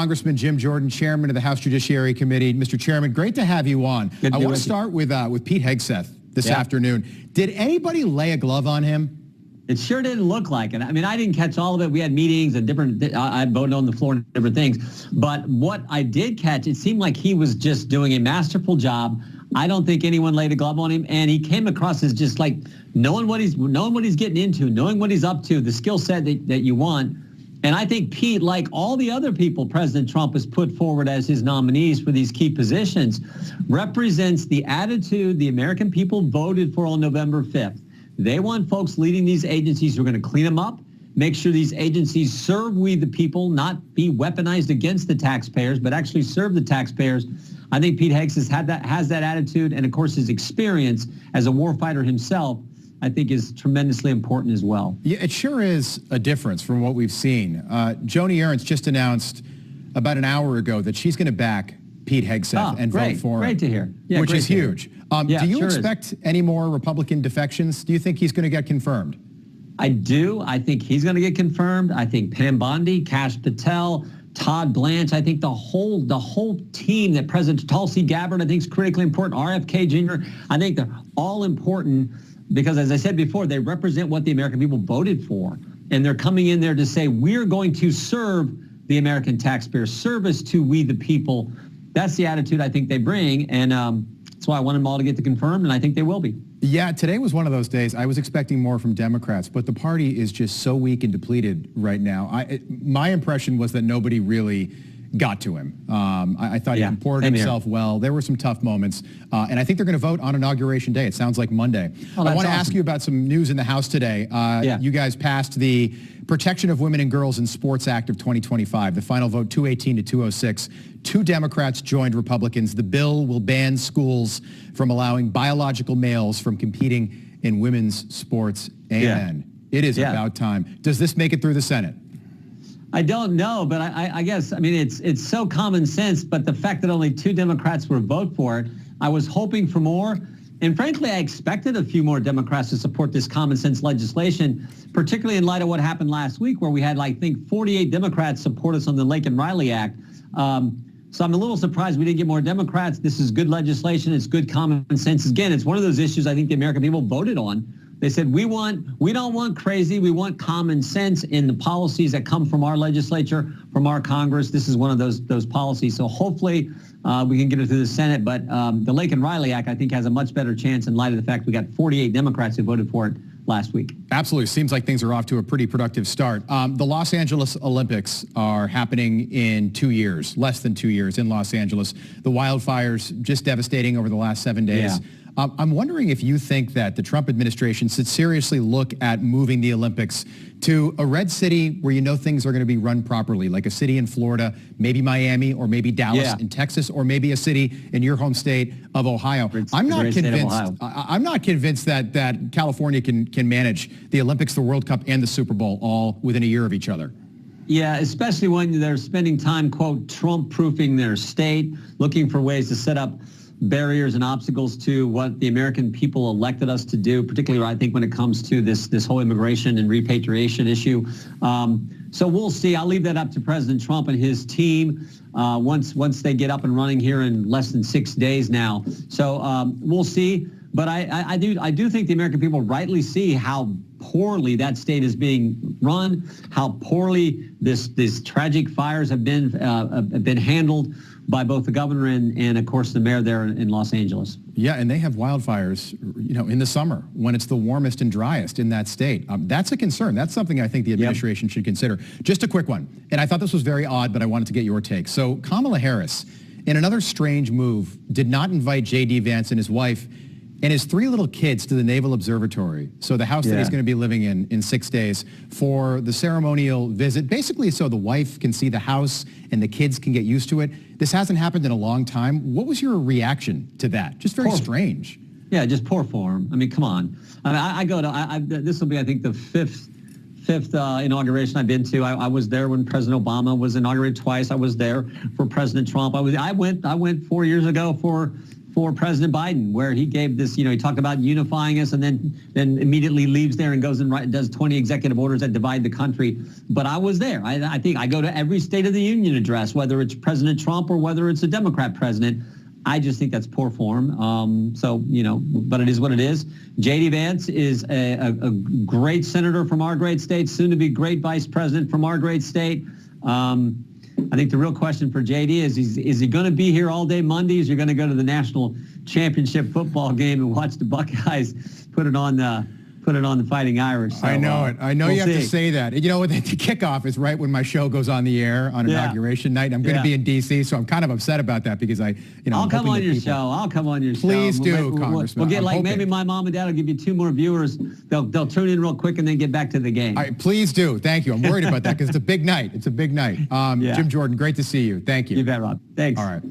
Congressman Jim Jordan, Chairman of the House Judiciary Committee. Mr. Chairman, great to have you on. I want to start with Pete Hegseth this afternoon. Did anybody lay a glove on him? It sure didn't look like it. I mean, I didn't catch all of it. We had meetings and I voted on the floor and different things. But what I did catch, it seemed like he was just doing a masterful job. I don't think anyone laid a glove on him. And he came across as just like knowing what he's getting into, knowing what he's up to, the skill set that you want. And I think Pete, like all the other people President Trump has put forward as his nominees for these key positions, represents the attitude the American people voted for on November 5th. They want folks leading these agencies who are going to clean them up, make sure these agencies serve we the people, not be weaponized against the taxpayers, but actually serve the taxpayers. I think Pete Hegseth has that attitude, and of course his experience as a warfighter himself, I think, is tremendously important as well. Yeah, it sure is a difference from what we've seen. Joni Ernst just announced about an hour ago that she's going to back Pete Hegseth and vote for him. Great to hear. Yeah, which is huge. Do you expect is. any more Republican defections? Do you think he's going to get confirmed? I do. I think he's going to get confirmed. I think Pam Bondi, Kash Patel, Todd Blanche, I think the whole team that President Tulsi Gabbard, I think, is critically important. RFK Jr., I think they're all important because, as I said before, they represent what the American people voted for. And they're coming in there to say, we're going to serve the American taxpayer, service to we the people. That's the attitude I think they bring. And that's why I want them all to get confirmed, and I think they will be. Yeah, today was one of those days. I was expecting more from Democrats, but the party is just so weak and depleted right now. My impression was that nobody really got to him. I thought he comported himself well. There were some tough moments, and I think they're going to vote on Inauguration Day. It sounds like Monday. I want to ask you about some news in the House today. You guys passed the Protection of Women and Girls in Sports Act of 2025. The final vote, 218 to 206. 2 Democrats joined Republicans. The bill will ban schools from allowing biological males from competing in women's sports. Amen. It is about time. Does this make it through the Senate? I don't know, but I guess, I mean, it's so common sense, but the fact that only 2 Democrats would vote for it, I was hoping for more. And frankly, I expected a few more Democrats to support this common sense legislation, particularly in light of what happened last week, where we had, I think, 48 Democrats support us on the Lake and Riley Act. So I'm a little surprised we didn't get more Democrats. This is good legislation. It's good common sense. Again, it's one of those issues I think the American people voted on. They said, we don't want crazy. We want common sense in the policies that come from our legislature, from our Congress. This is one of those policies. So hopefully we can get it through the Senate. But the Lake and Riley Act, I think, has a much better chance in light of the fact we got 48 Democrats who voted for it last week. Absolutely. Seems like things are off to a pretty productive start. The Los Angeles Olympics are happening in 2 years, less than 2 years in Los Angeles. The wildfires just devastating over the last 7 days. Yeah. I'm wondering if you think that the Trump administration should seriously look at moving the Olympics to a red city where you know things are going to be run properly, like a city in Florida, maybe Miami, or maybe Dallas in Texas, or maybe a city in your home state of Ohio. I'm not convinced that California can manage the Olympics, the World Cup, and the Super Bowl all within a year of each other. Yeah, especially when they're spending time, quote, Trump-proofing their state, looking for ways to set up barriers and obstacles to what the American people elected us to do, particularly I think when it comes to this whole immigration and repatriation issue. So we'll see. I'll leave that up to President Trump and his team once they get up and running here in less than 6 days now. So we'll see. But I do think the American people rightly see how poorly that state is being run, how poorly these tragic fires have been handled by both the governor and of course, the mayor there in Los Angeles. Yeah, and they have wildfires, in the summer when it's the warmest and driest in that state. That's a concern. That's something I think the administration should consider. Just a quick one, and I thought this was very odd, but I wanted to get your take. So Kamala Harris, in another strange move, did not invite J.D. Vance and his wife and his 3 little kids to the Naval Observatory, so the house that he's going to be living in 6 days, for the ceremonial visit, basically so the wife can see the house and the kids can get used to it. This hasn't happened in a long time. What was your reaction to that? Just very strange. Yeah, just poor form. I mean, come on. I go to, this will be, I think, the fifth inauguration I've been to. I was there when President Obama was inaugurated twice. I was there for President Trump. I went 4 years ago for for President Biden, where he gave this, he talked about unifying us and then immediately leaves there and goes and does 20 executive orders that divide the country. But I was there. I think I go to every State of the Union address, whether it's President Trump or whether it's a Democrat president. I just think that's poor form. But it is what it is. J.D. Vance is a great senator from our great state, soon to be great vice president from our great state. I think the real question for JD is he going to be here all day Mondays? You're going to go to the national championship football game and watch the Buckeyes put it on the Fighting Irish. So, I know it. I know we'll you have see. to say that. You know what? The kickoff is right when my show goes on the air on Inauguration night. I'm going to be in D.C., so I'm kind of upset about that because I'll come on your show. I'll come on your show. Please do, Congressman. We'll get maybe my mom and dad will give you 2 more viewers. They'll tune in real quick and then get back to the game. All right, please do. Thank you. I'm worried about that because it's a big night. It's a big night. Jim Jordan, great to see you. Thank you. You bet, Rob. Thanks. All right.